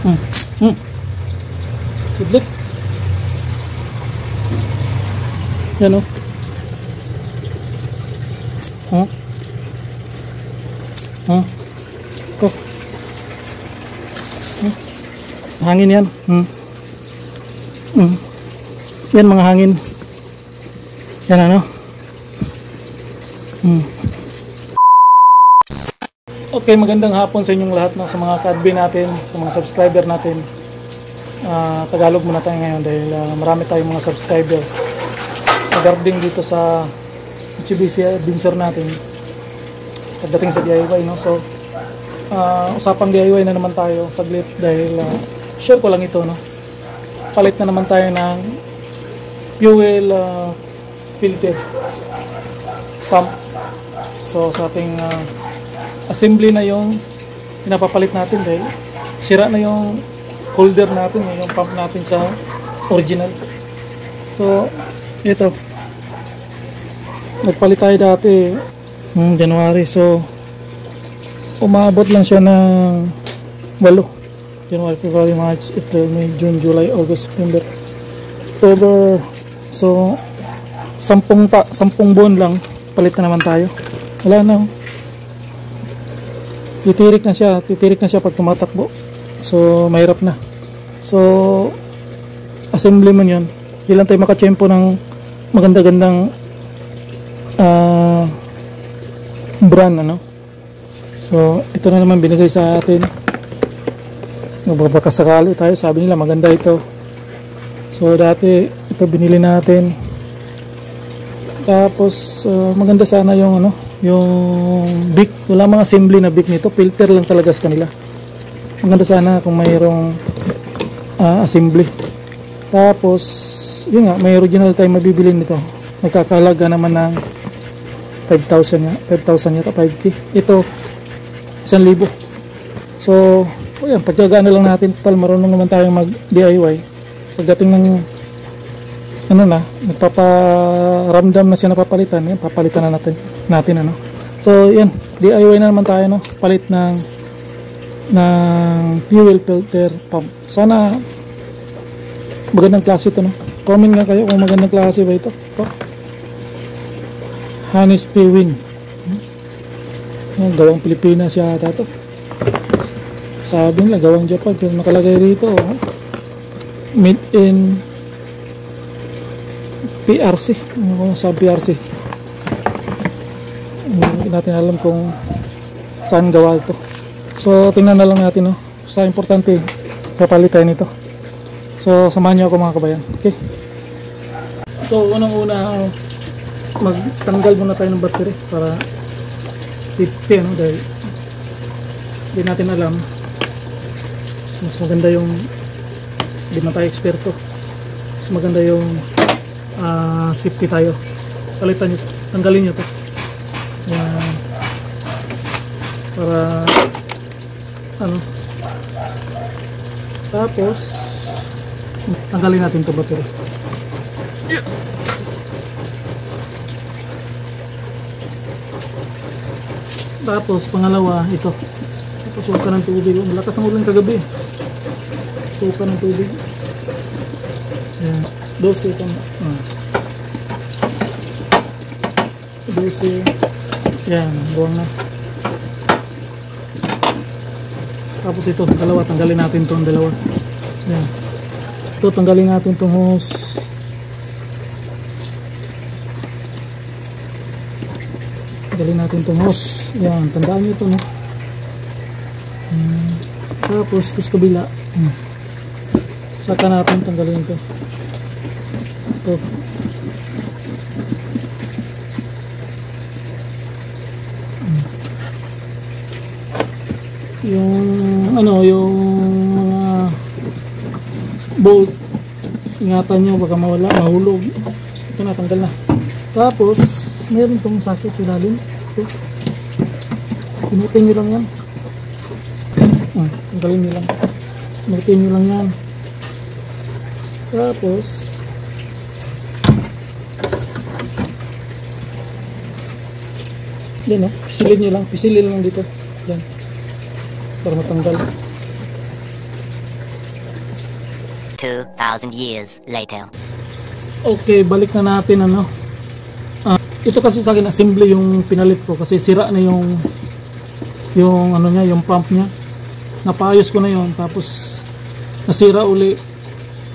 Hmm. Hmm. Sidlik. Yan o. Huh? Huh? Ito. Hangin yan. Yan mga hangin. Yan ano. Okay, magandang hapon sa inyong lahat, no? Sa mga ka-admin natin, sa mga subscriber natin. Tagalog muna tayo ngayon dahil marami tayong mga subscriber regarding dito sa Mitsubishi Adventure natin pagdating sa DIY, no? So usapang DIY na naman tayo saglit dahil share ko lang ito, no? Palit na naman tayo ng fuel filter pump. So sa ating assembly na yung pinapapalit natin dahil sira na yung holder natin, yung pump natin sa original. So ito, nagpalit tayo dati January, so umabot lang siya ng 8. January, February, March, April, May, June, July, August, September, October. So 10 buwan lang palit na naman tayo. Wala na, titirik na siya pag tumatakbo. So mahirap na. So assembly man yun, hindi lang tayo makachempo ng maganda-gandang brand, ano. So ito na naman binigay sa atin. Nagbabakasakali tayo, sabi nila maganda ito. So dati ito binili natin, tapos maganda sana yung ano, yung bic. Wala mga assembly na bic nito, filter lang talaga sa kanila. Maganda sana kung mayroong assembly. Tapos yun nga, may original tayo mabibili nito. Nagkakalaga naman ng 5,000 nga, 5,000 yata, 5K. Ito 1,000. So yan, pagkagaan na lang natin. Total marunong naman tayong mag DIY. Pagdating ng ano na, nagpaparamdam na siya napapalitan, yan, papalitan na natin ano. So yan, DIY na naman tayo, no? Palit ng fuel filter pump. Sana magandang klase ito, no? Comment nga kayo kung magandang klase ba ito. Honesty Win. Gawang Pilipinas yata ito. Sabi nila gawang Japan, pero nakalagay rito made in PRC. Ano sa PRC? Hindi natin alam kung saan gawa ito. So tingnan na lang natin, no? Sa importante papalit tayo nito. So samahan niyo ako, mga kabayan. Okay. So unang-una, magtanggal muna tayo ng battery para safety, ano, dahil hindi natin alam. Mas maganda yung hindi man tayo eksperto. Mas maganda yung safety tayo. Palitan nyo, tanggalin nyo to. Yan. Para ano, tapos tanggalin natin to battery. Tapos pangalawa, ito, suka ng tubig. Malakas ang ulan kagabi. Suka ng tubig. Yan, 12 ito. 12. Yan, buwang na. Tapos ito, dalawa, tanggalin natin itong dalawa. Yan. Ito, tanggalin natin itong hose. Tanggalin natin itong hose. Yan, tandaan nyo ito, no? Tapos ito sa kabila, saka natin tanggalin ito. Ito. Yung ano, yung mga bolt, ingatan nyo baka mawala, mahulog. Ito na, tanggal na. Tapos meron itong sakit sa ilalim. Ito, pinutin nyo lang yan. Tanggalin nyo lang, pinutin nyo lang yan. Tapos yan, pisilin nyo lang, pisilin lang dito yan para matanggal. 2,000 years later. Okay, balik na natin ano. Ito kasi sa akin assembly yung pinalit ko kasi sira na yung ano niya, yung pump niya. Napaayos ko na yon, tapos nasira uli.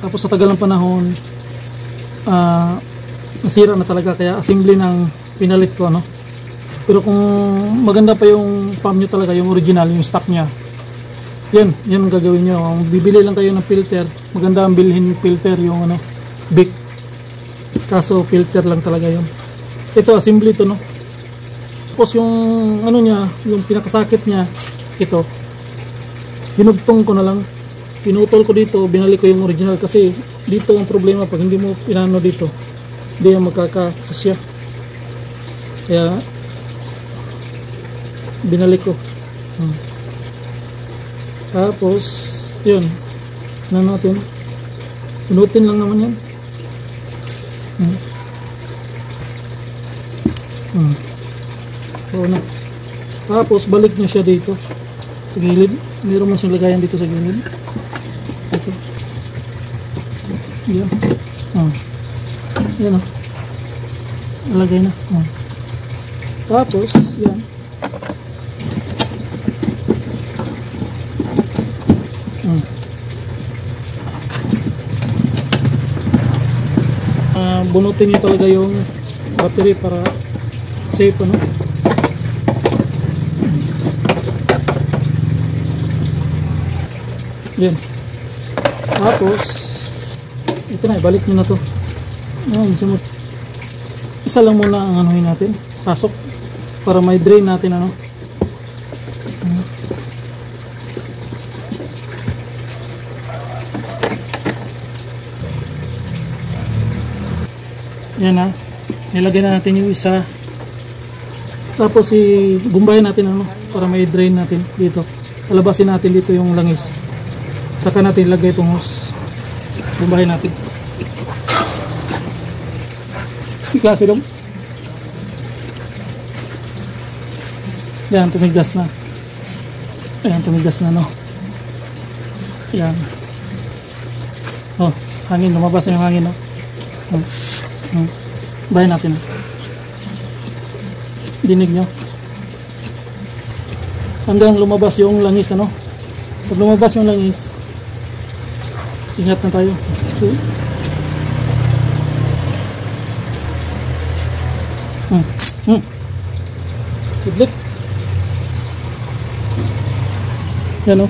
Tapos sa tagal ng panahon nasira na talaga, kaya assembly ng pinalit ko ano. Pero kung maganda pa yung pump nyo talaga, yung original, yung stock nya, yan ang gagawin nyo. Bibili lang kayo ng filter, maganda ang bilhin filter, yung ano, Bic, kaso filter lang talaga yun. Ito assembly to no. Tapos yung ano nya, yung pinakasakit nya, ito binugtong ko na lang, pinutol ko dito, binalik ko yung original kasi dito ang problema, pag hindi mo pinano dito hindi yan magkakasya, kaya binalik ko. Tapos yun na natin, pinutin lang naman yan. So, na. Tapos balik nyo siya dito sa gilid, meron mo siyang lagayan dito sa gilid, ito yan. Yan o, nalagay na. Tapos yan, bunutin niyo talaga yung battery para safe ano. Yan. Tapos ito na, ibalik nyo na to. Isa lang muna ang anuhin natin, pasok, para may drain natin ano. Yan na, nilagay na natin yung isa. Tapos gumbahin natin ano, para may drain natin dito. Palabasin natin dito yung langis. Saka natin ilagay itong hose. Gumbahin natin. Klase dong. Yan, tumigas na. Ayan, tumigas na no. Yan. Oh, hangin, lumabas na yung hangin no. Bahin natin. Dinig nyo. Hanggang lumabas yung langis ano. Pag lumabas yung langis, ingat na tayo. Sudlit. Yan o.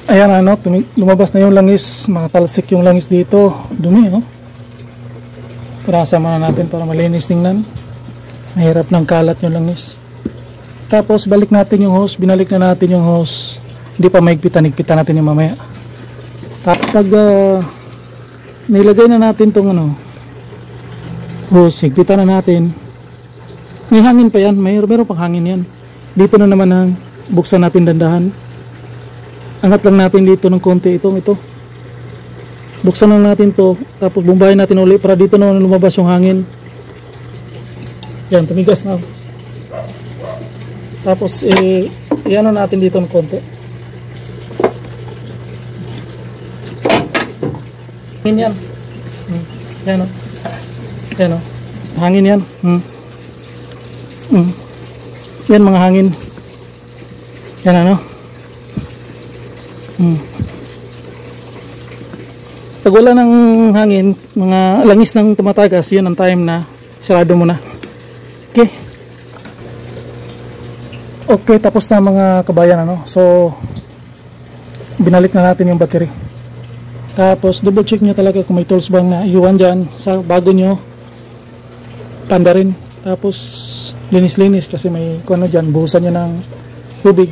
Ayan ano, lumabas na yung langis, makatalsik yung langis dito, dumi no. Parasama na natin para malinis tingnan. Mahirap ng kalat yung langis. Tapos balik natin yung hose, binalik na natin yung hose. Hindi pa maigpitan, igpitan natin yung mamaya. Tapos pag nilagay na natin tong ano, hose, igpitan na natin. May hangin pa yan, meron pang hangin yan. Dito na naman ang buksan natin dandahan. Angat lang natin dito ng konti ito. Buksan lang natin to, tapos bumbahin natin ulit para dito naman lumabas yung hangin. Yan, tumigas na. Tapos iano natin dito ng konti. Hangin yan. Yan o. Yan o. Hangin yan. Yan mga hangin. Yan ano. Pag wala ng hangin, mga langis ng tumatagas, yun ang time na sarado mo na. Okay. Okay, tapos na mga kabayan ano. So binalik na natin yung battery. Tapos double check nyo talaga kung may tools bang na iwan dyan sa bago nyo, tanda rin. Tapos linis-linis kasi may kuno dyan, buhusan nyo ng tubig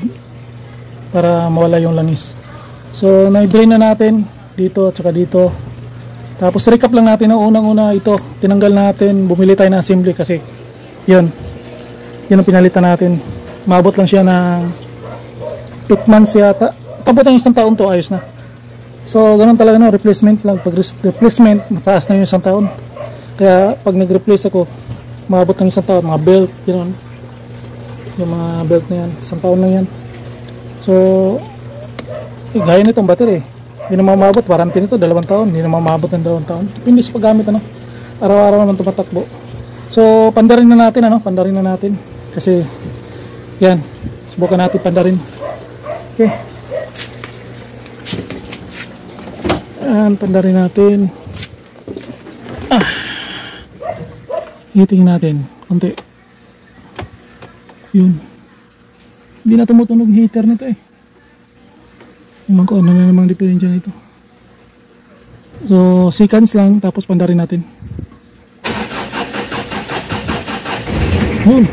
para mawala yung langis. So na-drain na natin dito at saka dito. Tapos recap lang natin ang unang-una, ito tinanggal natin, bumili tayo ng assembly kasi yun ang pinalitan natin. Maabot lang siya ng 8 months yata. Tapos ang isang taon to, ayos na. So ganun talaga no, replacement lang. Pag replacement, mataas na yung isang taon. Kaya pag nag-replace ako, maabot ng isang taon, mga belt, yun, yung mga belt na yan, isang taon lang yan. So gaya nitong battery, hindi naman maabot, warranty nito 2 taon, hindi naman maabot ng 2 taon, depende sa paggamit, ano, araw-araw naman tumatakbo. So pandarin na natin, ano, pandarin na natin kasi yan, subukan natin pandarin. Okay, pandarin natin. Hitingin natin konti. Yun, hindi na tumutunog heater nito eh. Ewan ko ano na namang diferensya nito. So seconds lang, tapos pandarin natin. Yun.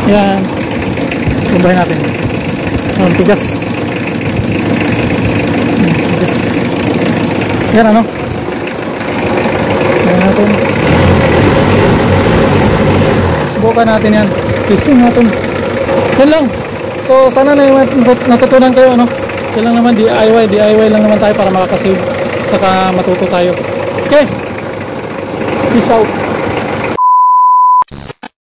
Yan, tumbahin natin. Ang tigas. Tigas. Yan, ano, yan natin, subukan natin yan, testing natin. Yan lang. So sana na natutunan kayo, ano. Yan lang naman, DIY lang naman tayo para makakasave, saka matuto tayo. Okay, peace out.